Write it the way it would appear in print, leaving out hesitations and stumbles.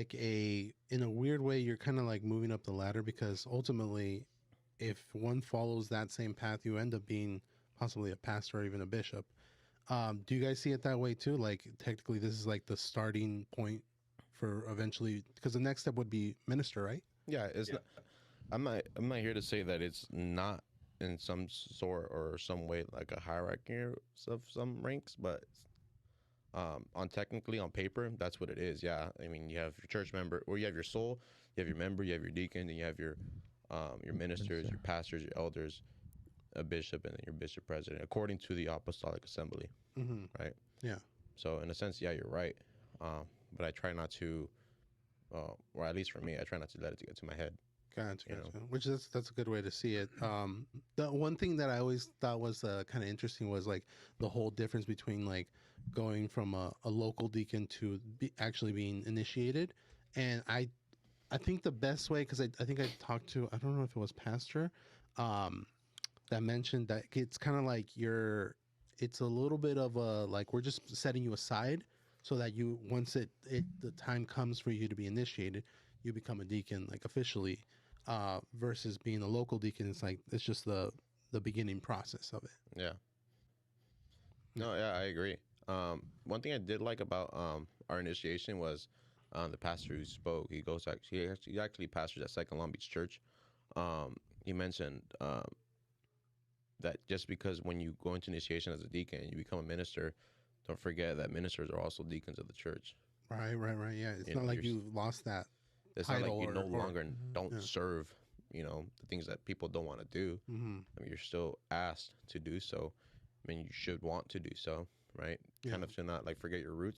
like in a weird way, you're kind of like moving up the ladder because ultimately, if one follows that same path, you end up being possibly a pastor or even a bishop. Do you guys see it that way too? Like technically, this is like the starting point for eventually, because the next step would be minister, right? Yeah, it's not. I'm not here to say that it's not in some sort or some way like a hierarchy of some ranks, but on technically on paper, that's what it is. Yeah, I mean, you have your church member, or you have your soul, you have your member, you have your deacon, and you have your ministers, your pastors, your elders, a bishop, and then your bishop president, according to the Apostolic Assembly, right? Yeah. So in a sense, yeah, you're right. But I try not to, or at least for me, I try not to let it get to my head. Gotcha, You know? gotcha. Which that's a good way to see it. The one thing that I always thought was kind of interesting was like the whole difference between like going from a local deacon to actually being initiated. And I think the best way, because I think I talked to, I don't know if it was pastor, that mentioned that it's kind of like it's a little bit of a like we're just setting you aside so that you once the time comes for you to be initiated, you become a deacon like officially, versus being a local deacon. It's like it's just the beginning process of it. Yeah. No, yeah, I agree. One thing I did like about our initiation was the pastor who spoke. He actually pastors at Second Long Beach Church. He mentioned that just because when you go into initiation as a deacon and you become a minister, don't forget that ministers are also deacons of the church. Right, right, right. Yeah, it's You not know, like you've lost that it's not like title you no or longer don't yeah. serve, the things that people don't want to do. I mean, you're still asked to do so. I mean, you should want to do so, right? Yeah. Kind of to not like forget your roots.